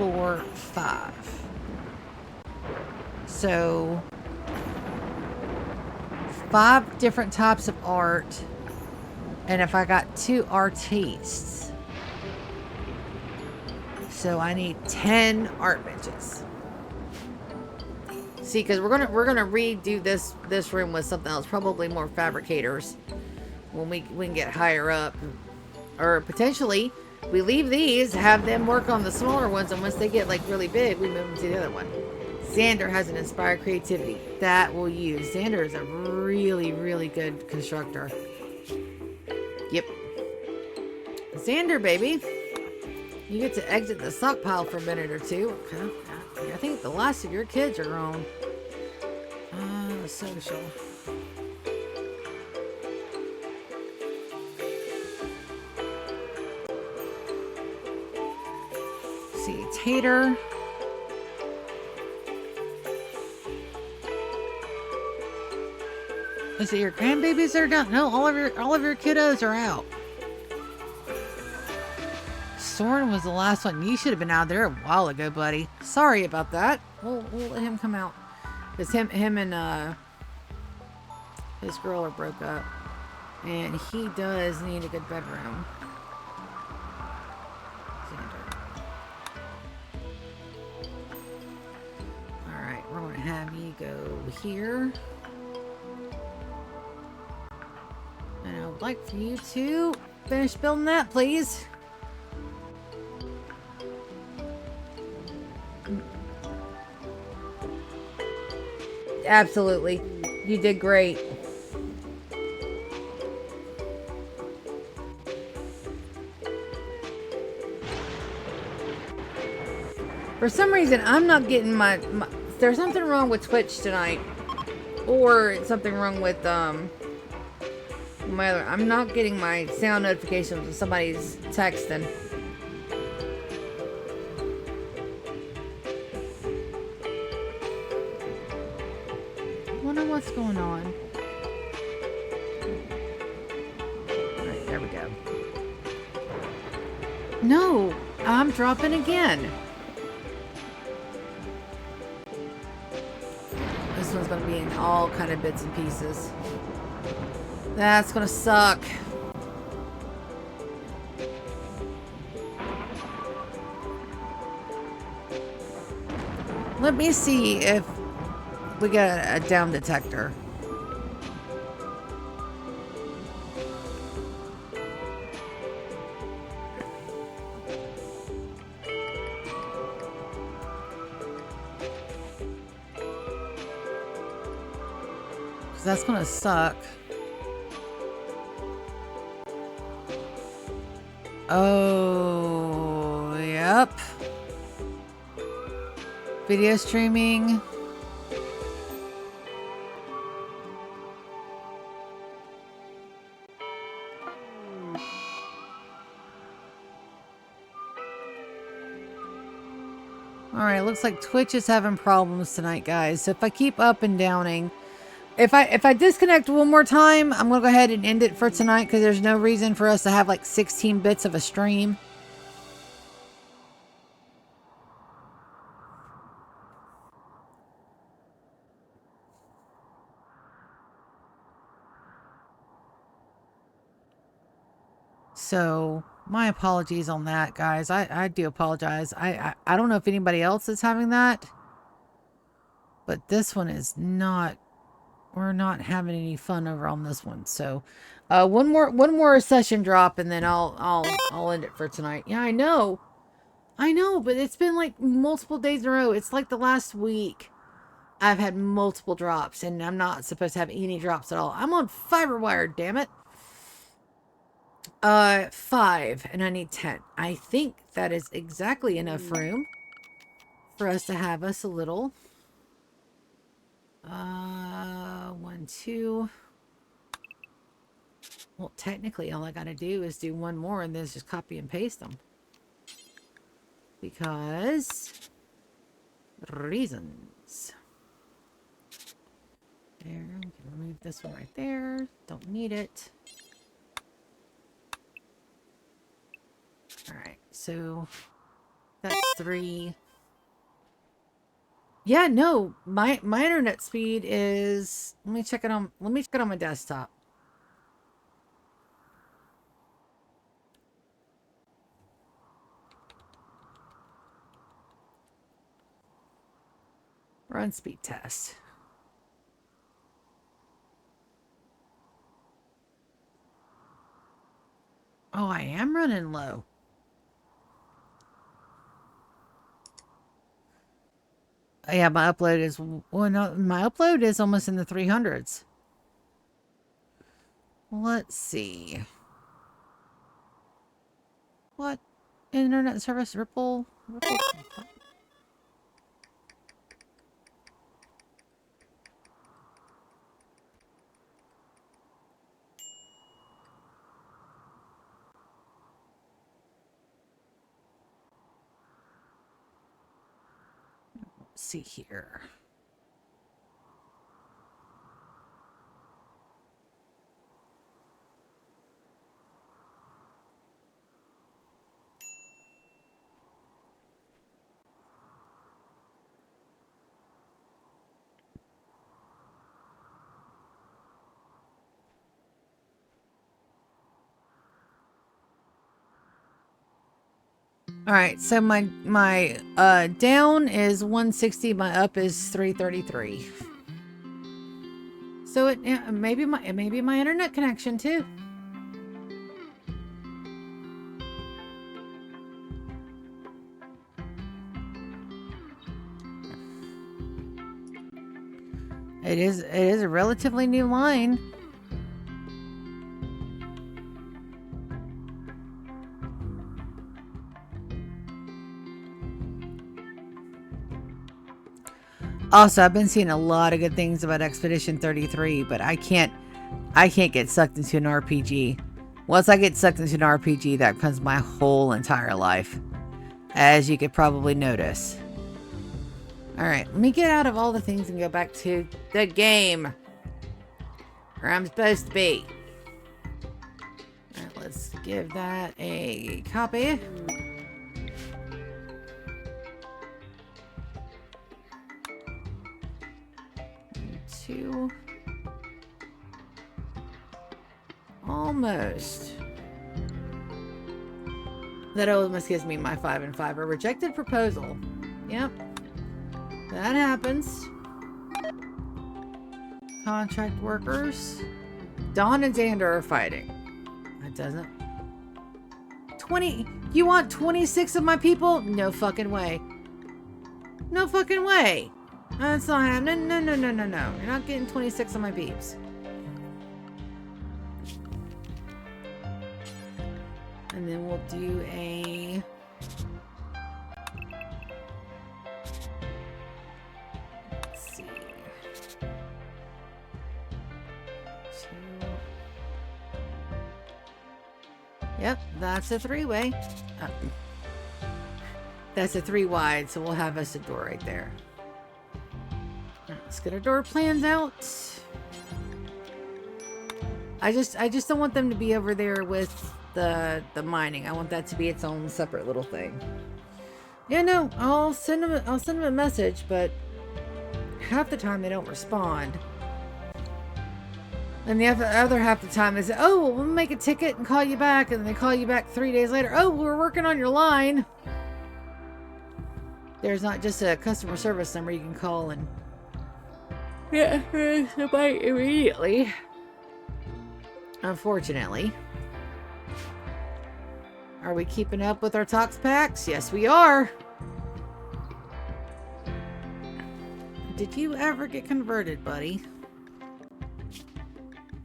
4, 5. So 5 different types of art. And if I got 2 artistes, so I need 10 art benches. See, because we're gonna redo this room with something else, probably more fabricators when we can get higher up, or potentially we leave these, have them work on the smaller ones, and once they get like really big, we move them to the other one. Xander has an inspired creativity that we'll use. Xander is a really good constructor. Yep, Xander, baby, you get to exit the stockpile for a minute or two. Okay. I think the last of your kids are grown. Social. See, Tater. Is it your grandbabies that are down? No, all of your kiddos are out. Soren was the last one. You should have been out there a while ago, buddy. Sorry about that. We'll let him come out. Because him and his girl are broke up. And he does need a good bedroom. Xander. Alright, we're going to have you go here. And I would like for you to finish building that, please. Absolutely. You did great. For some reason, I'm not getting my there's something wrong with Twitch tonight. Or something wrong with, my other... I'm not getting my sound notifications when somebody's texting. I wonder what's going on. Alright, there we go. No! I'm dropping again. This one's gonna be in all kind of bits and pieces. That's gonna suck. Let me see if we got a down detector. Because that's gonna suck. Oh, yep. Video streaming. Alright, looks like Twitch is having problems tonight, guys. So if I keep up and downing, if I disconnect one more time, I'm gonna go ahead and end it for tonight because there's no reason for us to have like 16 bits of a stream. So my apologies on that, guys. I do apologize. I don't know if anybody else is having that, but this one is not. We're not having any fun over on this one. So, one more session drop, and then I'll end it for tonight. Yeah, I know, but it's been like multiple days in a row. It's like the last week I've had multiple drops, and I'm not supposed to have any drops at all. I'm on Fiberwire, damn it. 5, and I need 10. I think that is exactly enough room for us to have us a little. 1, 2. Well, technically, all I gotta do is do one more and then just copy and paste them. Because reasons. There, we can remove this one right there. Don't need it. Alright, so That's 3. Yeah, no, my internet speed is. Let me check it on. Let me check it on my desktop. Run speed test. Oh, I am running low. Yeah, my upload is. Well, no, my upload is almost in the 300s. Let's see. What? Internet service Ripple? Ripple? Let's see here. All right, so my down is 160, my up is 333. So it maybe my internet connection too. It is a relatively new line. Also, I've been seeing a lot of good things about Expedition 33, but I can't get sucked into an RPG. Once I get sucked into an RPG, that becomes my whole entire life, as you could probably notice. All right, let me get out of all the things and go back to the game where I'm supposed to be. All right, let's give that a copy. Two. Almost. That almost gives me my 5 and 5. A rejected proposal. Yep. That happens. Contract workers. Dawn and Xander are fighting. That doesn't. 20. You want 26 of my people? No fucking way. No fucking way. That's not happening. No. You're not getting 26 of my peeps. And then we'll do a... Let's see. 2. Yep, that's a 3-way. That's a 3 wide, so we'll have us a door right there. Let's get our door plans out. I just don't want them to be over there with the mining. I want that to be its own separate little thing. Yeah, no, I'll send them a message, but half the time they don't respond. And the other half the time is, oh, we'll make a ticket and call you back, and they call you back 3 days later. Oh, we're working on your line. There's not just a customer service number you can call and somebody immediately. Unfortunately. Are we keeping up with our tox packs? Yes, we are. Did you ever get converted, buddy?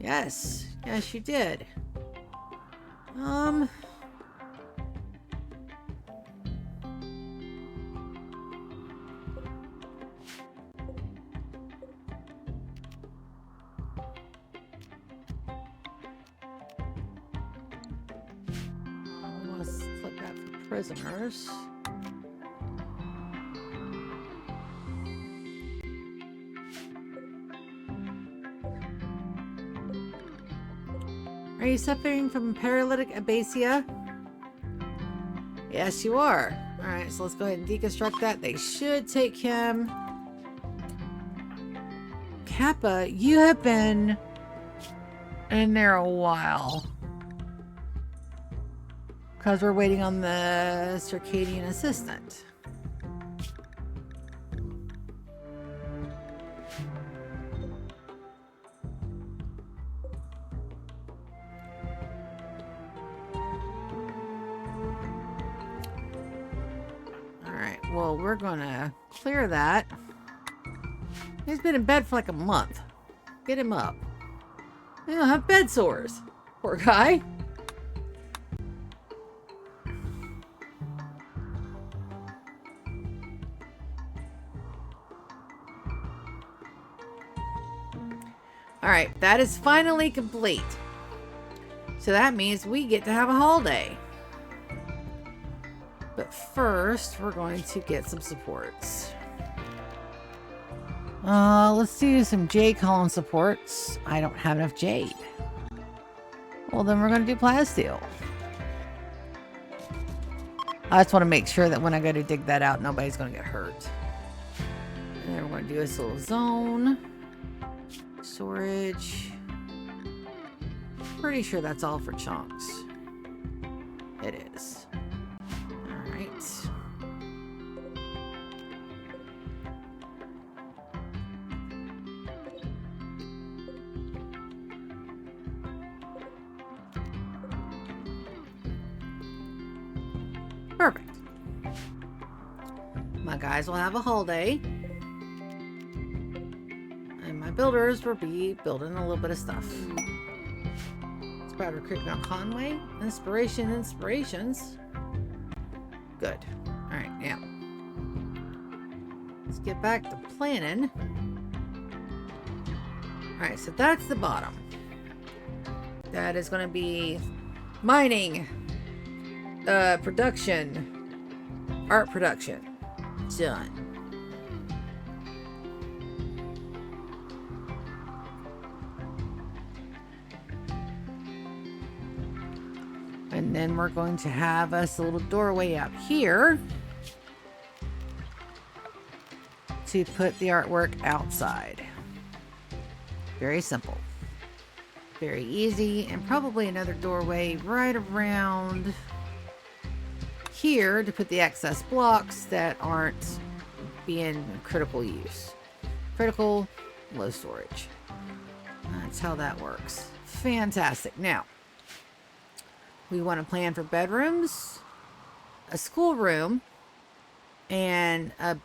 Yes. Yes, you did. Let's flip that for prisoners. Are you suffering from paralytic abasia? Yes, you are. Alright, so let's go ahead and deconstruct that. They should take him. Kappa, you have been in there a while. Because we're waiting on the circadian assistant. Alright, well, we're gonna clear that. He's been in bed for like a month. Get him up. He'll have bed sores. Poor guy. Alright, that is finally complete. So that means we get to have a holiday. But first, we're going to get some supports. Let's do some jade column supports. I don't have enough jade. Well, then we're going to do plasteel. I just want to make sure that when I go to dig that out, nobody's going to get hurt. And then we're going to do this little zone. Storage. Pretty sure that's all for chunks. It is. Alright. Perfect. My guys will have a holiday. And my builders will be building a little bit of stuff. Sprout recruit Mount Conway. Inspirations. Good. Alright, now. Let's get back to planning. Alright, so that's the bottom. That is going to be mining. Production. Art production. Done. And then we're going to have us a little doorway out here to put the artwork outside. Very simple. Very easy, and probably another doorway right around here to put the excess blocks that aren't being critical use. Critical, low storage. That's how that works. Fantastic. Now, we want to plan for bedrooms, a schoolroom, and a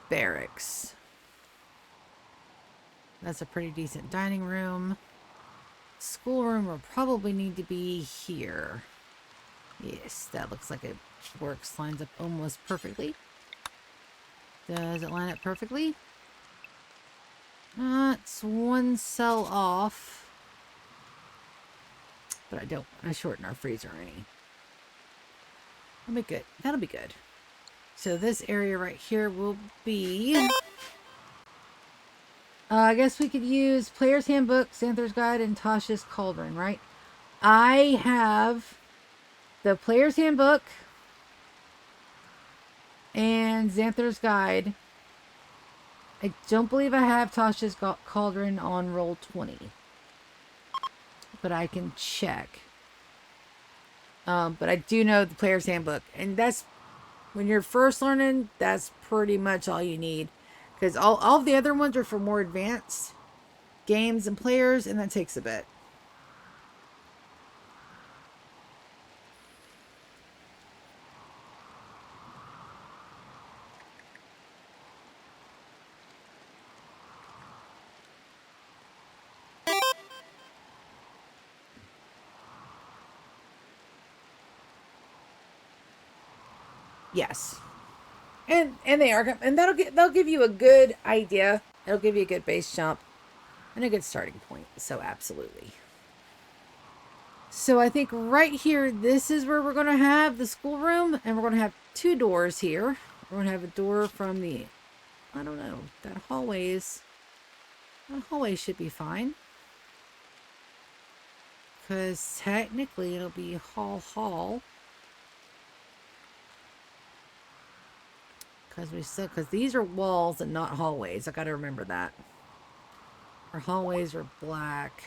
barracks. That's a pretty decent dining room. Schoolroom will probably need to be here. Yes, that looks like it works. Lines up almost perfectly. Does it line up perfectly? It's one cell off. But I don't want to shorten our freezer any. That'll be good. That'll be good. So this area right here will be... I guess we could use Player's Handbook, Xanther's Guide, and Tasha's Cauldron, right? I have the Player's Handbook and Xanther's Guide. I don't believe I have Tasha's Cauldron on roll 20. But I can check. But I do know the Player's Handbook. And that's, when you're first learning, that's pretty much all you need. Because all of the other ones are for more advanced games and players, and that takes a bit. Yes. And they are, and they'll give you a good idea. It'll give you a good base jump and a good starting point. So absolutely. So I think right here, this is where we're going to have the schoolroom, and we're going to have two doors here. We're going to have a door from the, I don't know, that hallway should be fine. Because technically it'll be hall. Because these are walls and not hallways. I gotta remember that. Our hallways are black.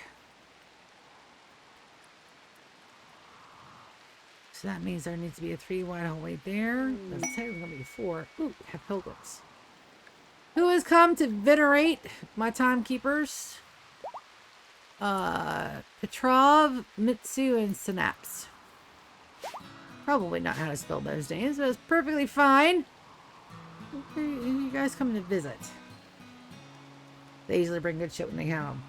So that means there needs to be a 3 wide hallway there. That's technically gonna be 4. Ooh, we have pilgrims. Who has come to venerate my timekeepers? Petrov, Mitsu, and Synapse. Probably not how to spell those names, but it's perfectly fine. You guys come to visit. They usually bring good shit when they have them.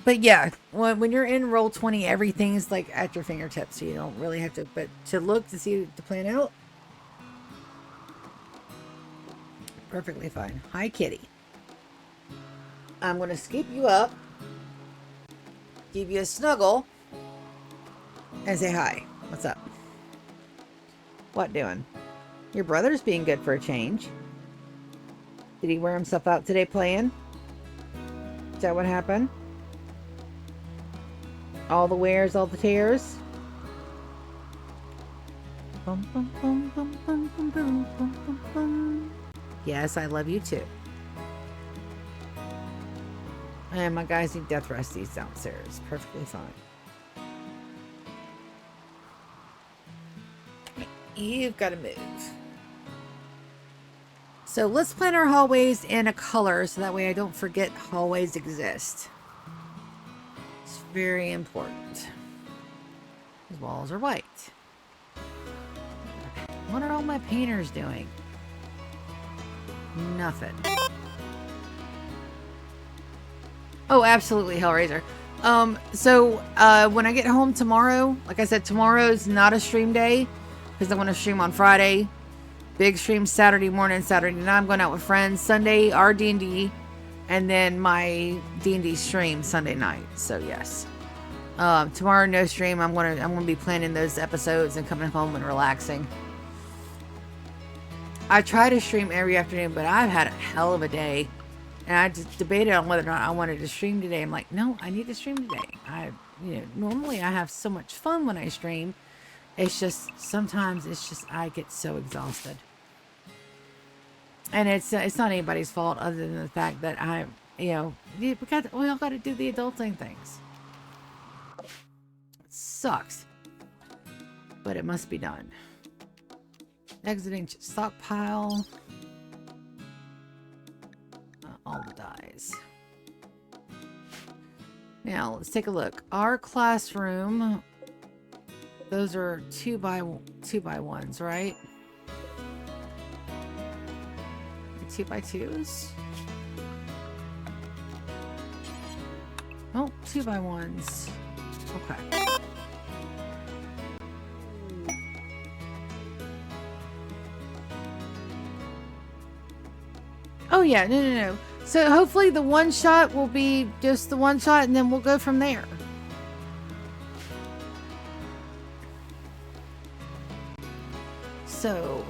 But yeah, when you're in Roll20, everything's like at your fingertips. So you don't really have to, but to look to see to plan out, perfectly fine. Hi, kitty. I'm gonna scoop you up, give you a snuggle, and say hi. What's up? What doing? Your brother's being good for a change. Did he wear himself out today playing? Is that what happened? All the wears, all the tears? Bum, bum, bum, bum, bum, bum, bum, bum, bum. Yes, I love you too. And my guys need death resties downstairs. Perfectly fine. You've got to move. So let's plan our hallways in a color so that way I don't forget hallways exist. It's very important. These walls are white. What are all my painters doing? Nothing. Oh, absolutely, Hellraiser. So when I get home tomorrow, like I said, tomorrow's not a stream day because I want to stream on Friday. Big stream Saturday morning, Saturday night. I'm going out with friends. Sunday, our D&D, and then my D&D stream Sunday night. So yes, tomorrow no stream. I'm gonna be planning those episodes and coming home and relaxing. I try to stream every afternoon, but I've had a hell of a day. And I just debated on whether or not I wanted to stream today. I'm like, no, I need to stream today. Normally I have so much fun when I stream. It's just, sometimes it's just, I get so exhausted. And it's not anybody's fault other than the fact that we all got to do the adulting things. It sucks. But it must be done. Exiting stockpile. All the dies. Now let's take a look. Our classroom. Those are 2x1s, right? 2x2s. Oh, 2x1s. Okay. Oh yeah, no. So hopefully the one shot will be just the one shot and then we'll go from there. So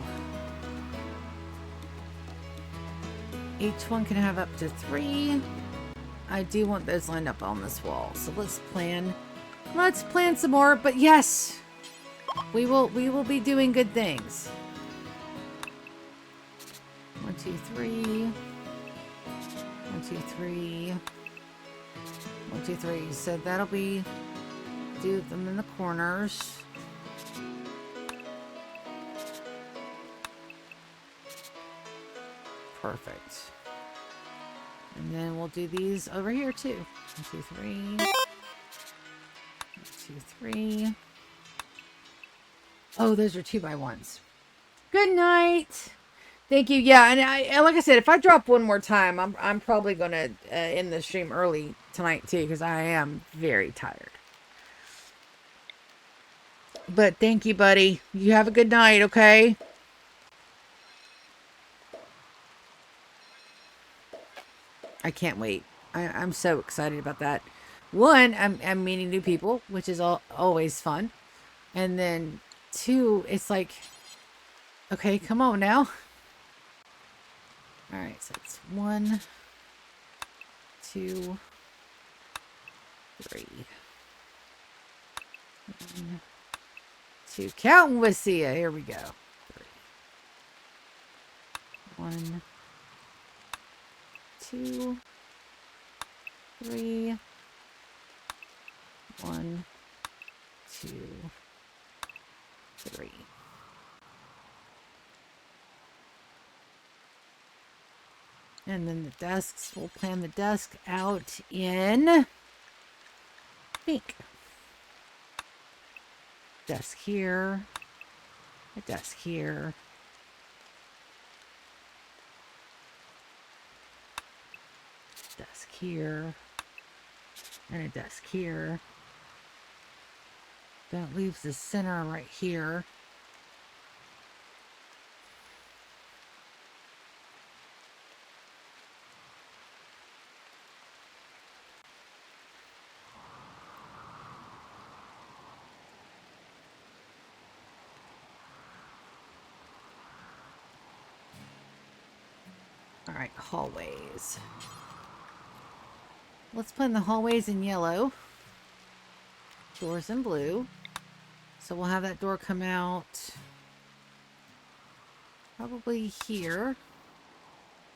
each one can have up to 3. I do want those lined up on this wall. So let's plan some more, but yes, we will be doing good things. 1, 2, 3. 1, 2, 3. 1, 2, 3. So that'll be, do them in the corners. Perfect. And then we'll do these over here too. 1, 2, 3. 1, 2, 3. Oh, those are 2x1s. Good night. Thank you. Yeah, and like I said, if I drop one more time, I'm probably gonna end the stream early tonight too, because I am very tired. But thank you, buddy. You have a good night, okay? I can't wait. I'm so excited about that. One, I'm meeting new people, which is always fun, and then 2, it's like, okay, come on now. All right, so it's 1, 2, 3. 1, 2. Counting with Sia. Here we go. 3. 1, 2, 3. 1, 2, 3. And then the desks, we'll plan the desk out in pink. Desk here, a desk here. Desk here, and a desk here. That leaves the center right here. All right, hallways. Let's plan the hallways in yellow. Doors in blue. So we'll have that door come out probably here.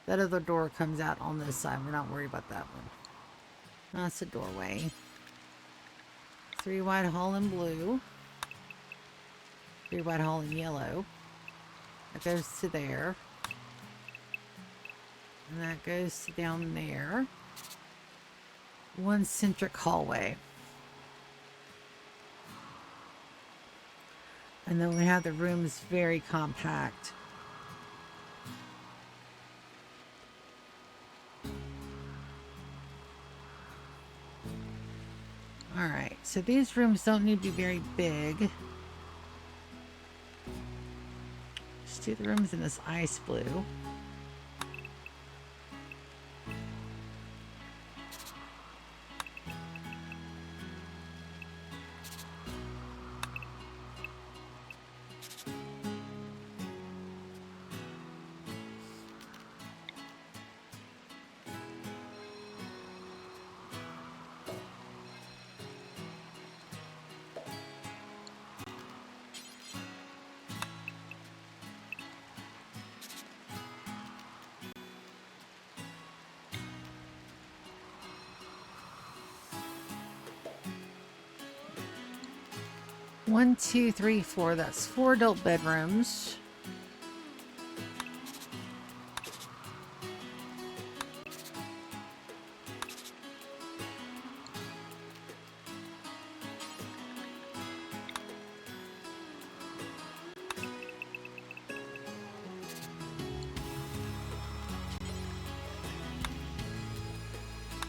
That other door comes out on this side. We're not worried about that one. That's a doorway. 3 wide hall in blue. 3 wide hall in yellow. That goes to there. And that goes to down there. One centric hallway. And then we have the rooms very compact. Alright, so these rooms don't need to be very big. Just do the rooms in this ice blue. One, two, three, four. That's 4 adult bedrooms.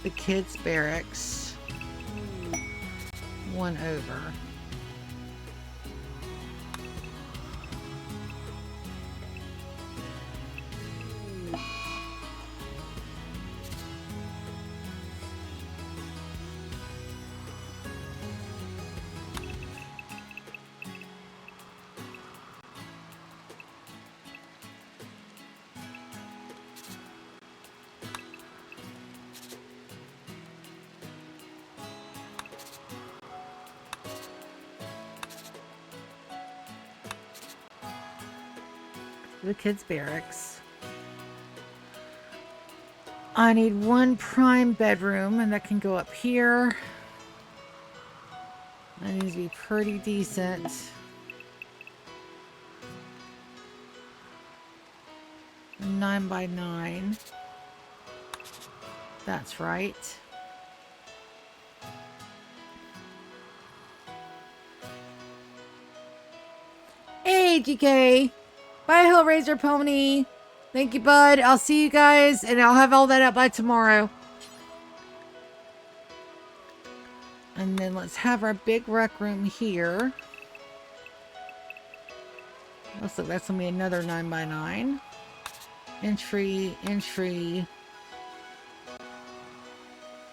The kids' barracks. 1 over. The kids' barracks. I need 1 prime bedroom, and that can go up here. That needs to be pretty decent. A 9 by 9. That's right. Hey, GK. Bye, Hellraiser Pony. Thank you, bud. I'll see you guys, and I'll have all that up by tomorrow. And then let's have our big rec room here. Looks like that's going to be another 9 by 9. Entry, entry.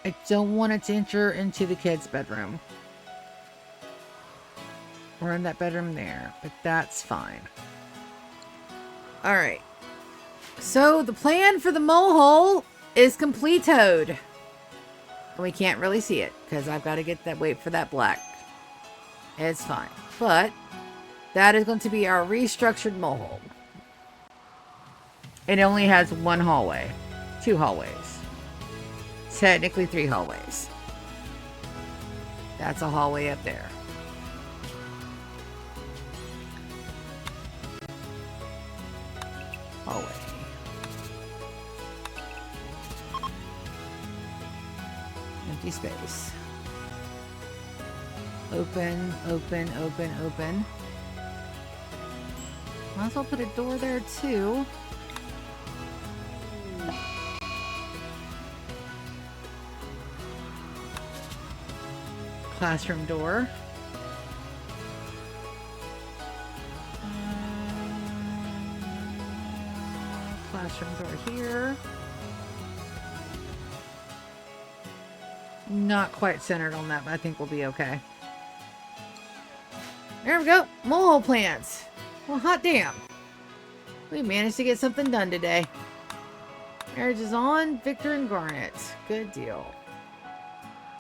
I don't want it to enter into the kids' bedroom. We're in that bedroom there, but that's fine. Alright. So, the plan for the mole hole is completoed. And we can't really see it, because I've got to get that, wait for that black. It's fine. But, that is going to be our restructured mole hole. It only has one hallway. 2 hallways. Technically 3 hallways. That's a hallway up there. Hallway. Empty space. Open, open, open, open. Might as well put a door there too. Classroom door. Classroom door here. Not quite centered on that, but I think we'll be okay. There we go. Mole plants. Well, hot damn. We managed to get something done today. Marriage is on. Victor and Garnet. Good deal.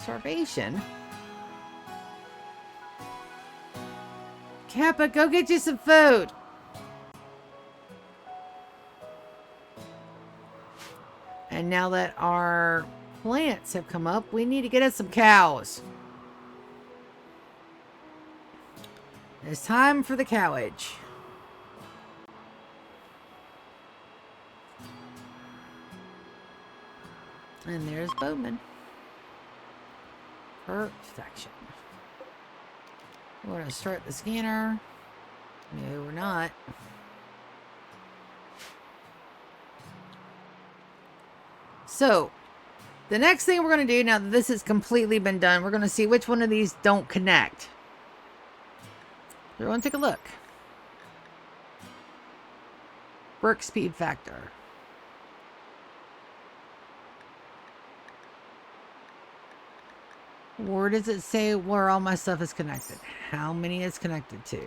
Starvation. Kappa, go get you some food. And now that our plants have come up, we need to get us some cows. It's time for the cowage. And there's Bowman. Perfection. We're going to start the scanner. No, we're not. So, the next thing we're going to do, now that this has completely been done, we're going to see which one of these don't connect. Everyone take a look. Work speed factor. Where does it say where all my stuff is connected? How many is connected to?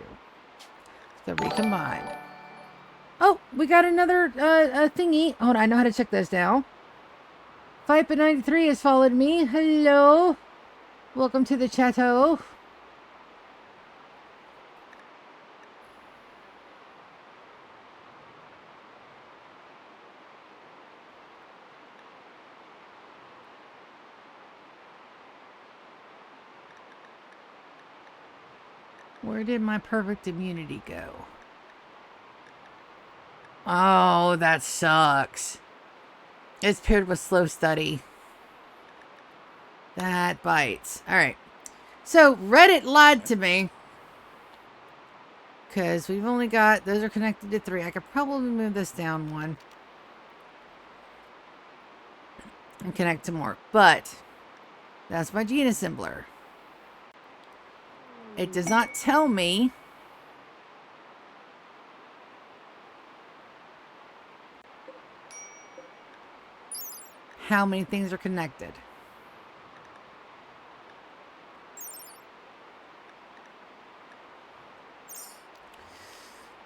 So recombine. Oh, we got another thingy. Hold on, I know how to check this now. Vipa93 has followed me. Hello. Welcome to the chateau. Where did my perfect immunity go? Oh, that sucks. It's paired with slow study. That bites. Alright. So, Reddit lied to me. Because we've only got... Those are connected to 3. I could probably move this down 1. And connect to more. But, that's my gene assembler. It does not tell me how many things are connected.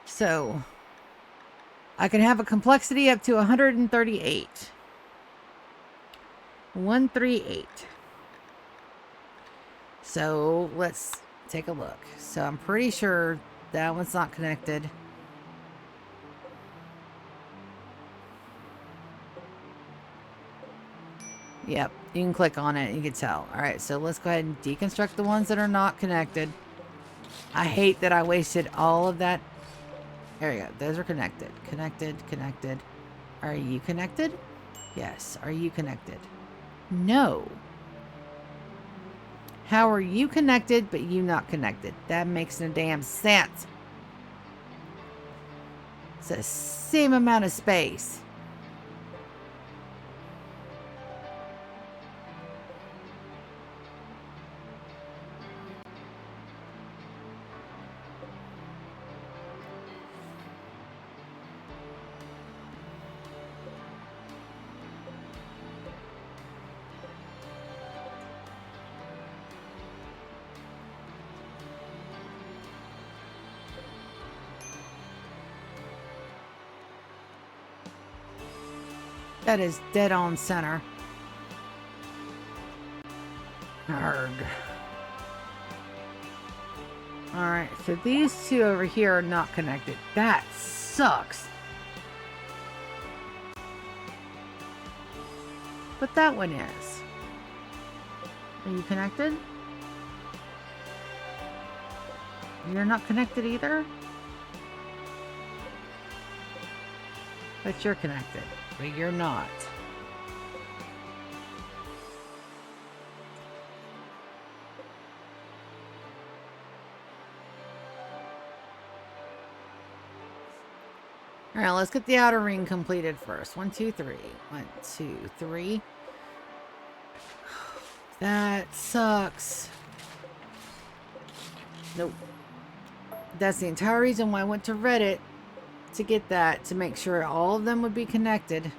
So, I can have a complexity up to 138. 138. So, let's take a look. So I'm pretty sure that one's not connected. Yep, you can click on it and you can tell. Alright, so let's go ahead and deconstruct the ones that are not connected. I hate that I wasted all of that. There we go. Those are connected. Connected, connected. Are you connected? Yes. Are you connected? No. How are you connected, but you not connected? That makes no damn sense. It's the same amount of space. That is dead on center. Arrgh. Alright, so these two over here are not connected. That sucks. But that one is. Are you connected? You're not connected either? But you're connected. But you're not. Alright, let's get the outer ring completed first. 1, 2, 3. 1, 2, 3. That sucks. Nope. That's the entire reason why I went to Reddit to get that, to make sure all of them would be connected.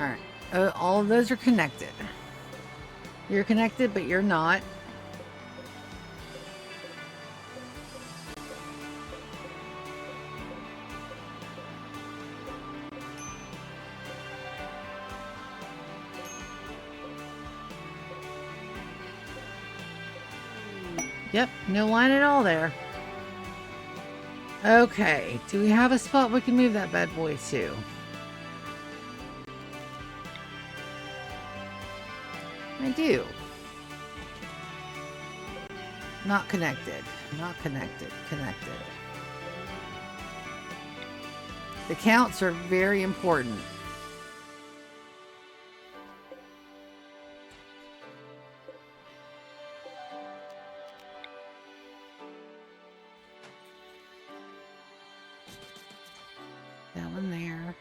Alright. All of those are connected. You're connected, but you're not. Yep, no line at all there. Okay, do we have a spot we can move that bad boy to? I do. Not connected. Not connected. Connected. The counts are very important. That one there.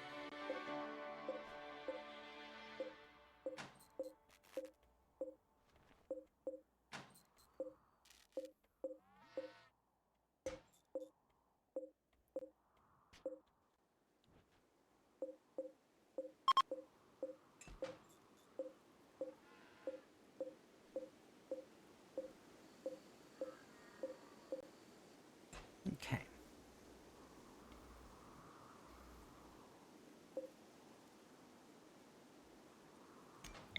Okay.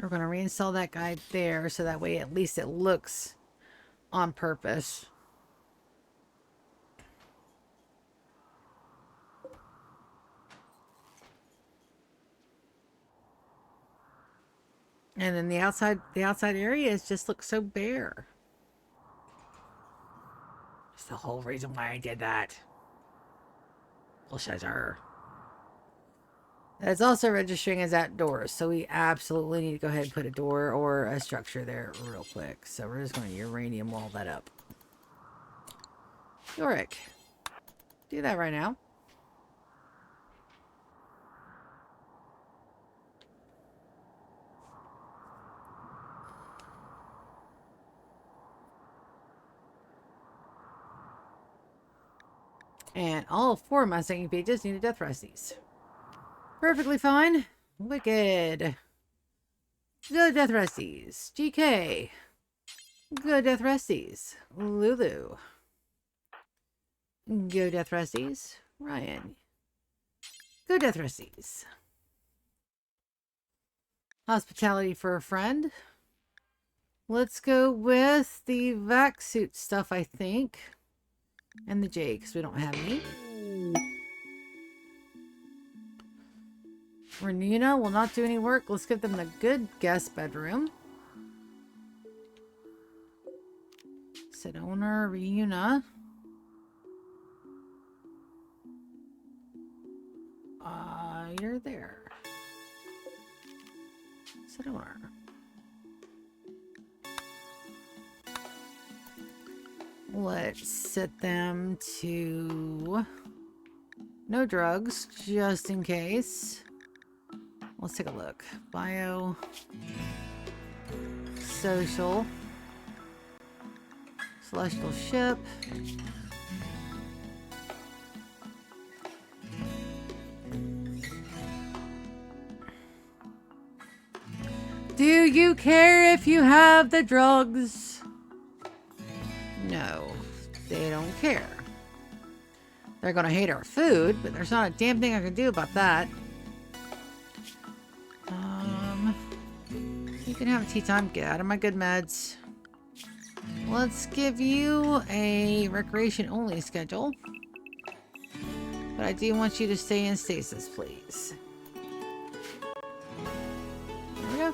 We're going to reinstall that guy there so that way at least it looks on purpose. And then the outside areas just look so bare. That's the whole reason why I did that. Bullshizer. It's also registering as outdoors, so we absolutely need to go ahead and put a door or a structure there real quick. So we're just going to uranium wall that up. Yorick. Do that right now. And all 4 of my second pages need a death resties. Perfectly fine. Wicked. Good death resties. GK. Good death resties. Lulu. Go death resties. Ryan. Go death resties. Hospitality for a friend. Let's go with the vac suit stuff, I think. And the J, because we don't have any. Renuna will not do any work. Let's give them the good guest bedroom. Sedona, Reuna. You're there. Sedona. Let's set them to No drugs, just in case. Let's take a look. Bio. Social. Celestial ship. Do you care if you have the drugs? No, they don't care. They're gonna hate our food, but there's not a damn thing I can do about that. You can have tea time. Get out of my good meds. Let's give you a recreation-only schedule. But I do want you to stay in stasis, please. There we go.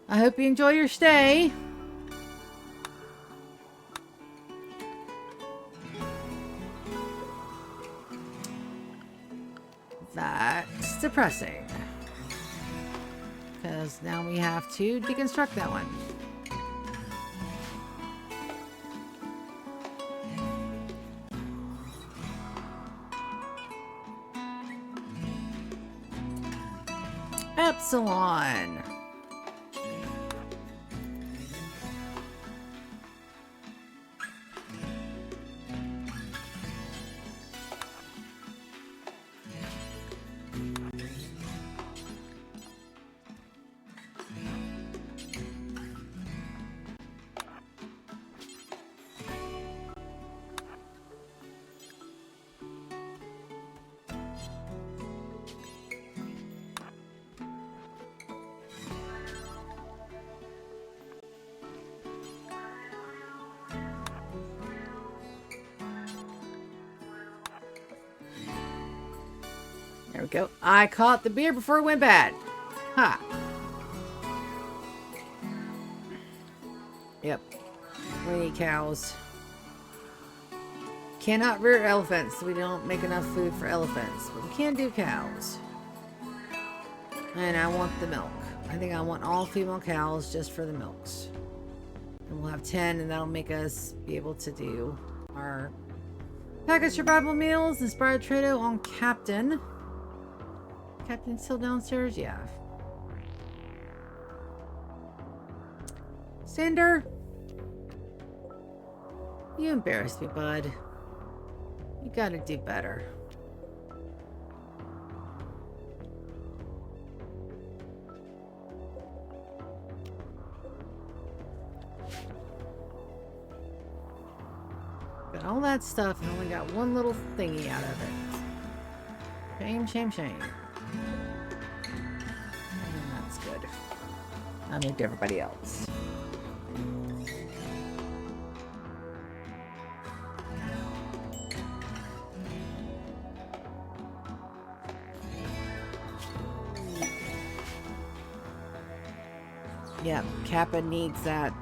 I hope you enjoy your stay. That's depressing. Because now we have to deconstruct that one. Epsilon. There we go. I caught the beer before it went bad. Ha. Yep. We need cows. Cannot rear elephants. We don't make enough food for elephants. But we can do cows. And I want the milk. I think I want all female cows just for the milks. And we'll have 10 and that'll make us be able to do our package survival meals. Inspired Trado on Captain. Captain's still downstairs? Yeah. Cinder. You embarrassed me, bud. You gotta do better. Got all that stuff and only got one little thingy out of it. Shame, shame, shame. And that's good. I moved everybody else. Yeah, Kappa needs that.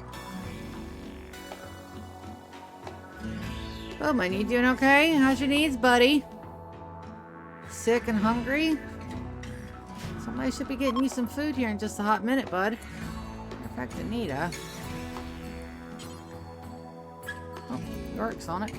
Oh, man, you doing okay? How's your needs, buddy? Sick and hungry? Somebody should be getting you some food here in just a hot minute, bud. In fact, Anita. Oh, York's on it.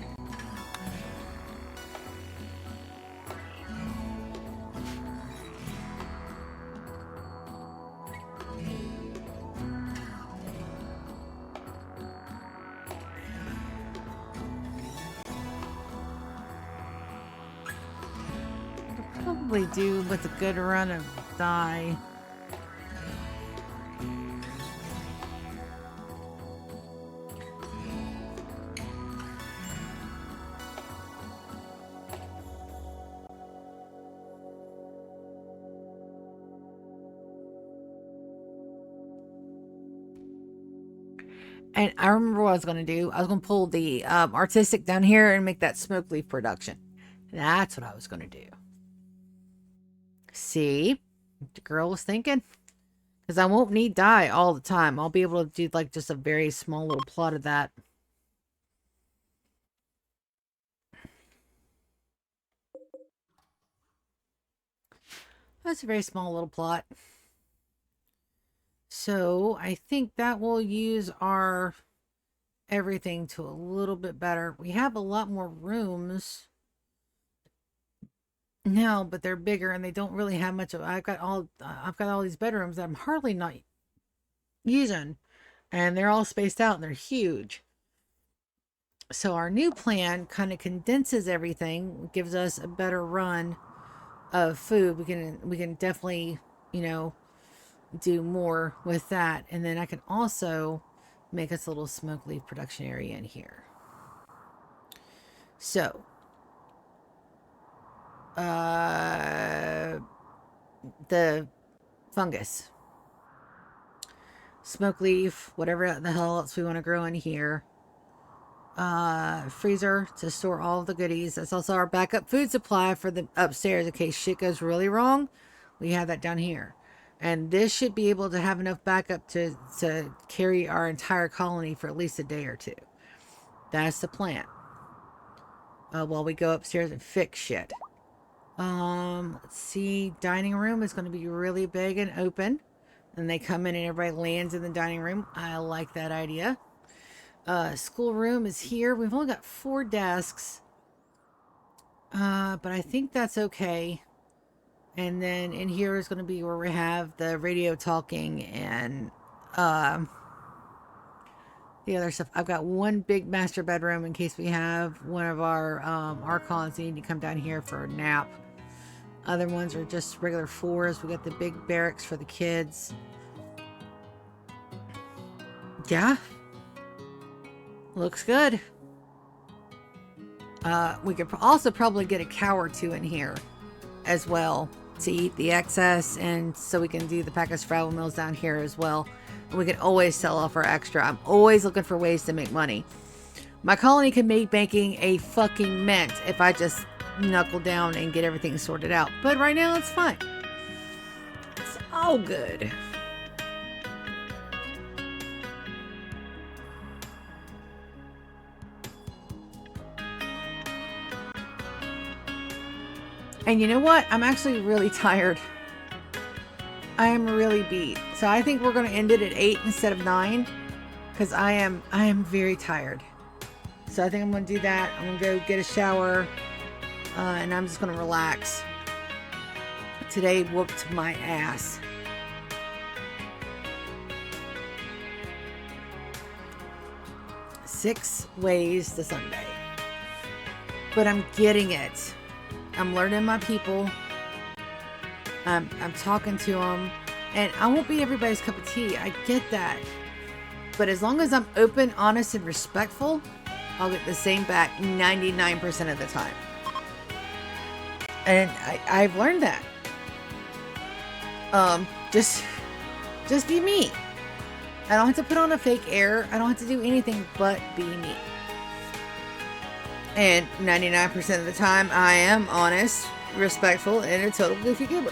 Probably do with a good run of die. And I remember what I was going to do. I was going to pull the artistic down here and make that smoke leaf production. That's what I was going to do. See? The girl was thinking. Because I won't need dye all the time. I'll be able to do like just a very small little plot of that. That's a very small little plot. So I think that will use our everything to a little bit better. We have a lot more rooms No, but they're bigger and they don't really have much of. I've got all these bedrooms that I'm hardly not using, and they're all spaced out and they're huge. So our new plan kind of condenses everything, gives us a better run of food. We can definitely, you know, do more with that. And then I can also make us a little smoke leaf production area in here. So, the fungus, smoke leaf, whatever the hell else we want to grow in here. Freezer to store all of the goodies. That's also our backup food supply for the upstairs in case shit goes really wrong. We have that down here. And this should be able to have enough backup to carry our entire colony for at least a day or two. That's the plan. While we go upstairs and fix shit. Let's see. Dining room is going to be really big and open. And they come in and everybody lands in the dining room. I like that idea. School room is here. We've only got 4 desks. But I think that's okay. And then in here is going to be where we have the radio talking and the other stuff. I've got one big master bedroom in case we have one of our archons need to come down here for a nap. Other ones are just regular floors. We got the big barracks for the kids. Yeah. Looks good. We could also probably get a cow or 2 in here as well to eat the excess, and so we can do the pack of survival meals down here as well. And we can always sell off our extra. I'm always looking for ways to make money. My colony can make banking a fucking mint if I just knuckle down and get everything sorted out. But right now it's fine. It's all good. And you know what? I'm actually really tired. I am really beat. So I think we're going to end it at 8 instead of 9. Because I am very tired. So I think I'm going to do that. I'm going to go get a shower. And I'm just going to relax. Today whooped my ass. Six ways to Sunday. But I'm getting it. I'm learning my people. I'm talking to them. And I won't be everybody's cup of tea. I get that. But as long as I'm open, honest, and respectful, I'll get the same back 99% of the time. And I've learned that. Just be me. I don't have to put on a fake air. I don't have to do anything but be me. And 99% of the time, I am honest, respectful, and a total goofy goober.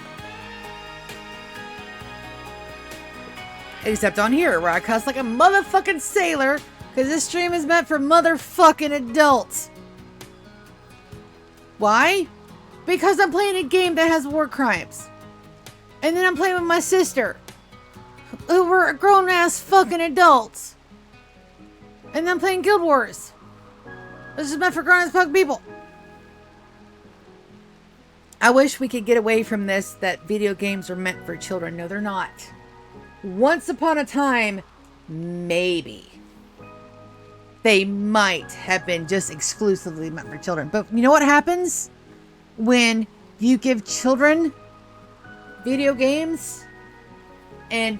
Except on here, where I cuss like a motherfucking sailor, because this stream is meant for motherfucking adults. Why? Because I'm playing a game that has war crimes. And then I'm playing with my sister, who were grown-ass fucking adults. And then I'm playing Guild Wars. This is meant for grown-ass fuck people. I wish we could get away from this, that video games are meant for children. No, they're not. Once upon a time, maybe. They might have been just exclusively meant for children. But you know what happens when you give children video games and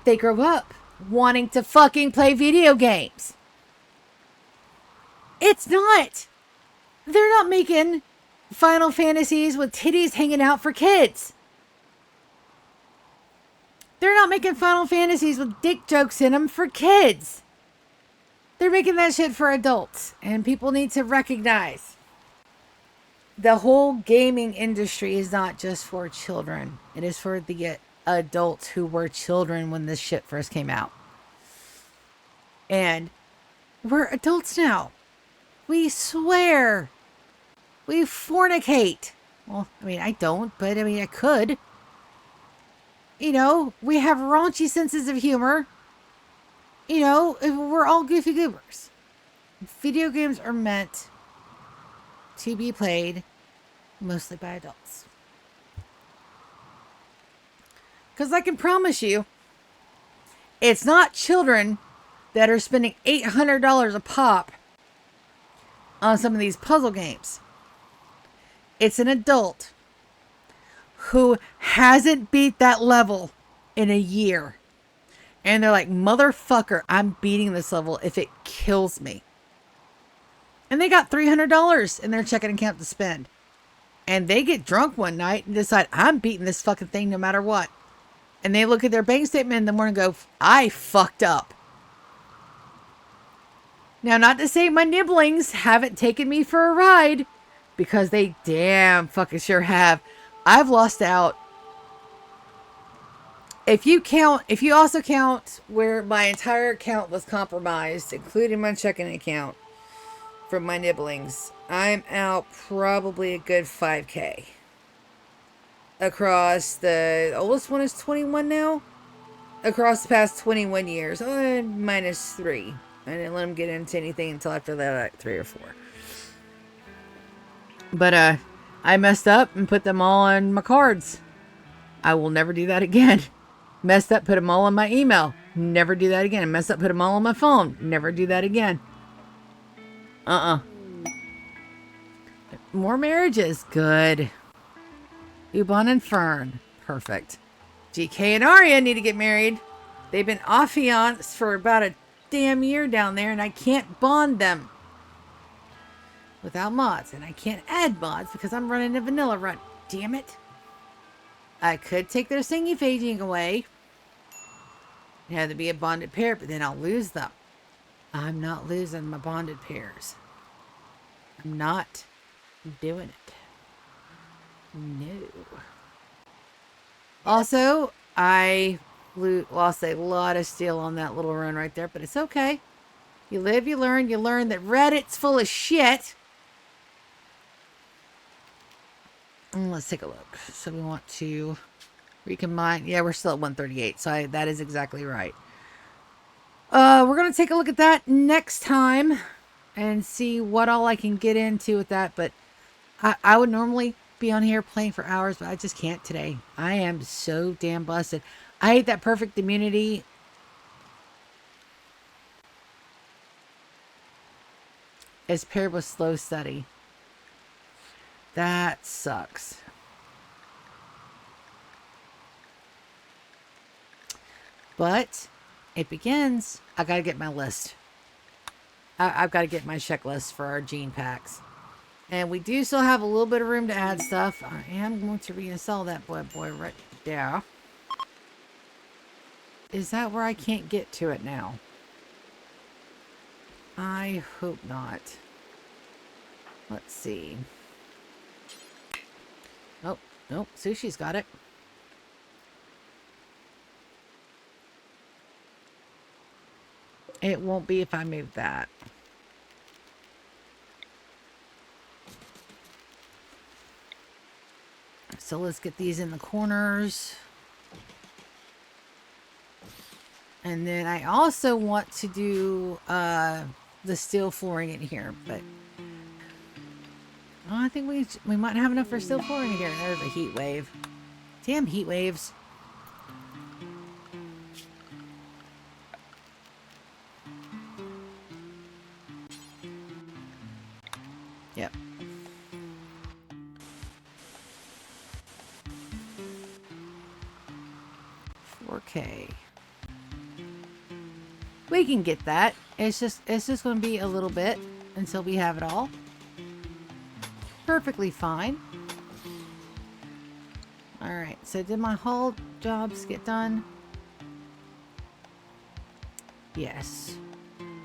they grow up wanting to fucking play video games? It's not. They're not making Final Fantasies with titties hanging out for kids. They're not making Final Fantasies with dick jokes in them for kids. They're making that shit for adults. And people need to recognize the whole gaming industry is not just for children. It is for the adults who were children when this shit first came out. And we're adults now. We swear. We fornicate. Well, I mean, I don't, but I mean, I could. You know, we have raunchy senses of humor. You know, we're all goofy goobers. Video games are meant to be played Mostly by adults. Because I can promise you, it's not children that are spending $800 a pop on some of these puzzle games. It's an adult who hasn't beat that level in a year. And they're like, motherfucker, I'm beating this level if it kills me. And they got $300 in their checking account to spend. And they get drunk one night and decide, I'm beating this fucking thing no matter what. And they look at their bank statement in the morning and go, I fucked up. Now, not to say my nibblings haven't taken me for a ride, because they damn fucking sure have. I've lost out. If you also count where my entire account was compromised, including my checking account from my nibblings, I'm out probably a good 5K. Across the oldest one is 21 now. Across the past 21 years, minus 3. I didn't let them get into anything until after that, like 3 or 4. But I messed up and put them all on my cards. I will never do that again. Messed up, put them all on my email. Never do that again. Messed up, put them all on my phone. Never do that again. More marriages. Good. Ubon and Fern. Perfect. GK and Arya need to get married. They've been affianced for about a damn year down there, and I can't bond them without mods. And I can't add mods because I'm running a vanilla run. Damn it. I could take their singing away. It had to be a bonded pair, but then I'll lose them. I'm not losing my bonded pairs. I'm not doing it. No. Also, I lost a lot of steel on that little run right there, but it's okay. You live, you learn. You learn that Reddit's full of shit. Let's take a look. So we want to recombine. Yeah, we're still at 138. So that is exactly right. We're going to take a look at that next time and see what all I can get into with that. But I would normally be on here playing for hours, but I just can't today. I am so damn busted. I hate that perfect immunity. Is paired with slow study. That sucks. But it begins. I gotta get my list. I've got to get my checklist for our gene packs. And we do still have a little bit of room to add stuff. I am going to reinstall that boy right there. Is that where I can't get to it now? I hope not. Let's see. Oh, nope. Sushi's got it. It won't be if I move that. So let's get these in the corners. And then I also want to do the steel flooring in here, but I think we might have enough for steel flooring in here. There's a heat wave. Damn heat waves. Yep. $4K. We can get that. It's just going to be a little bit until we have it all. Perfectly fine. All right. So did my haul jobs get done? Yes.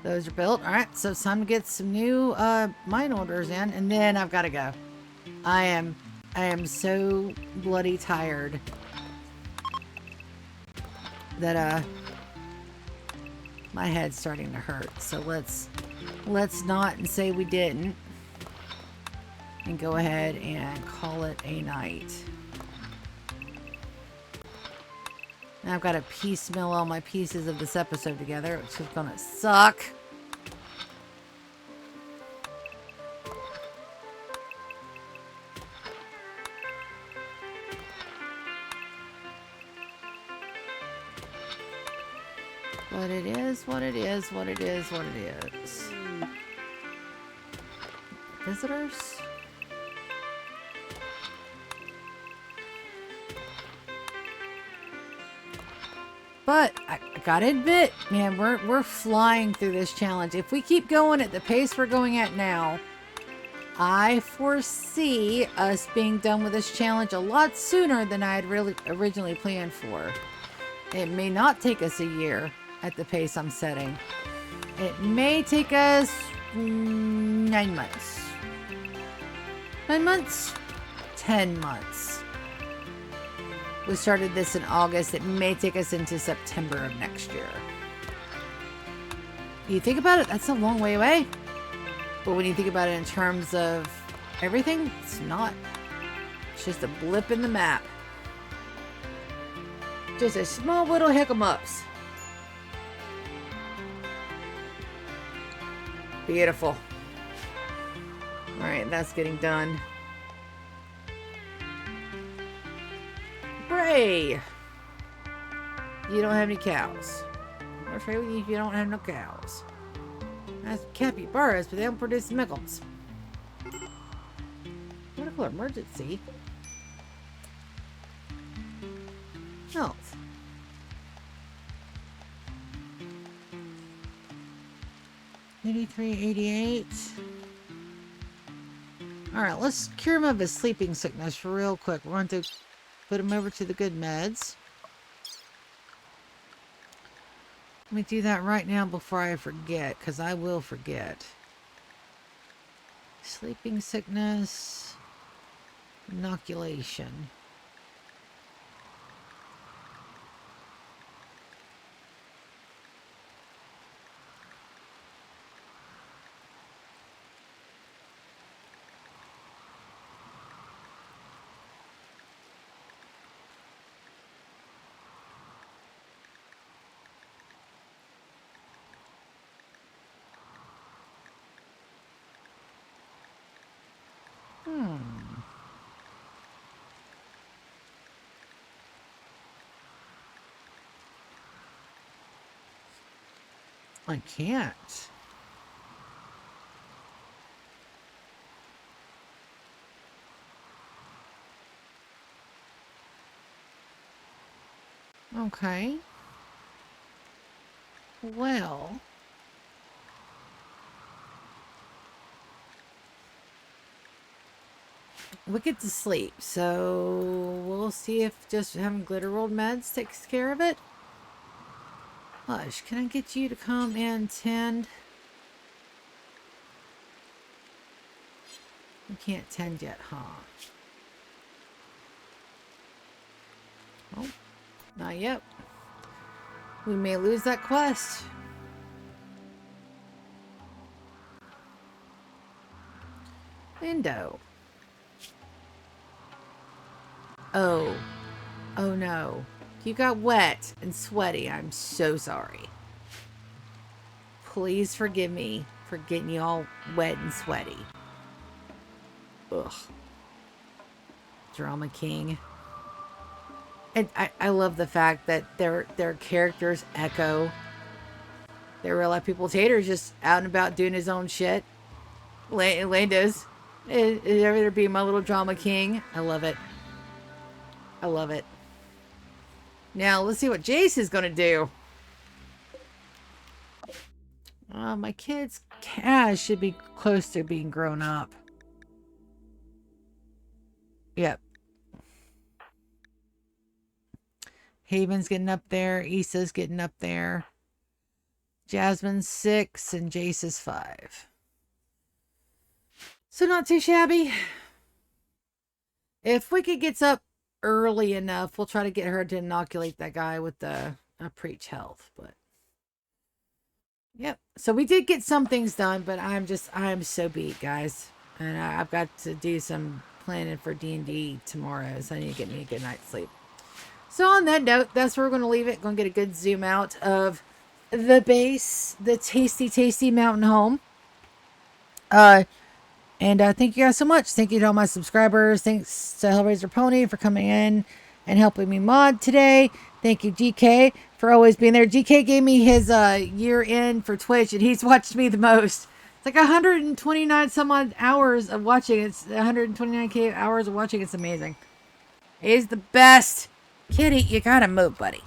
Those are built. All right. So it's time to get some new mine orders in, and then I've got to go. I am so bloody tired that my head's starting to hurt. So let's not and say we didn't, and go ahead and call it a night. Now I've got to piecemeal all my pieces of this episode together, which is gonna suck. But it is what it is, what it is, what it is. Visitors? But I gotta admit, man, we're flying through this challenge. If we keep going at the pace we're going at now, I foresee us being done with this challenge a lot sooner than I had really originally planned for. It may not take us a year at the pace I'm setting. It may take us 9 months. 9 months? 10 months. We started this in August. It may take us into September of next year. You think about it, that's a long way away. But when you think about it in terms of everything, it's not. It's just a blip in the map. Just a small little hiccups. Beautiful. Alright, that's getting done. Bray! You don't have any cows. I'm afraid with you if you don't have no cows. That's capybaras, but they don't produce mickles. Medical emergency? Health. $83.88. Alright, let's cure him of his sleeping sickness real quick. We're going to put him over to the good meds. Let me do that right now before I forget, because I will forget. Sleeping sickness. Inoculation. I can't. Okay. Well. We get to sleep, so we'll see if just having Glitterworld meds takes care of it. Hush, can I get you to come and tend? You can't tend yet, huh? Oh, not yet. We may lose that quest. Window. Oh. Oh no. You got wet and sweaty. I'm so sorry. Please forgive me for getting you all wet and sweaty. Ugh. Drama King. And I love the fact that their characters echo their real life people. Tater's just out and about doing his own shit. Lando's is ever to be my little Drama King. I love it. I love it. Now, let's see what Jace is going to do. My kid's Kaz should be close to being grown up. Yep. Haven's getting up there. Issa's getting up there. Jasmine's 6 and Jace is 5. So not too shabby. If Wicked gets up early enough, we'll try to get her to inoculate that guy with the preach health. But yep. So we did get some things done, but I'm so beat, guys. And I've got to do some planning for D&D tomorrow, so I need to get me a good night's sleep. So on that note, that's where we're going to leave it. Going to get a good zoom out of the base, the tasty mountain home. And thank you guys so much. Thank you to all my subscribers. Thanks to Hellraiser Pony for coming in and helping me mod today. Thank you, GK, for always being there. GK gave me his year end for Twitch, and he's watched me the most. It's like 129 some odd hours of watching. It's 129k hours of watching. It's amazing. He's the best. Kitty, you gotta move, buddy.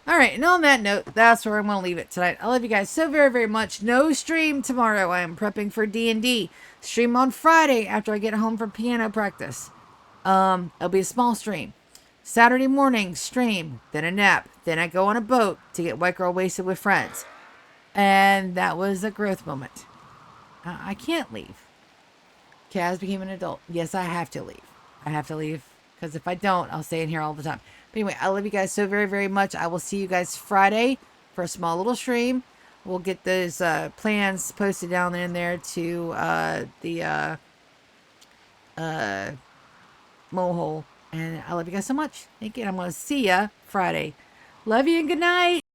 All right, and on that note, that's where I'm going to leave it tonight. I love you guys so very, very much. No stream tomorrow. I am prepping for D&D. Stream on Friday after I get home from piano practice. It'll be a small stream. Saturday morning, stream, then a nap. Then I go on a boat to get white girl wasted with friends. And that was a growth moment. I can't leave. Kaz became an adult. Yes, I have to leave. I have to leave because if I don't, I'll stay in here all the time. But anyway, I love you guys so very, very much. I will see you guys Friday for a small little stream. We'll get those plans posted down in there to the Mohole. And I love you guys so much. Thank you. And I'm going to see ya Friday. Love you and good night.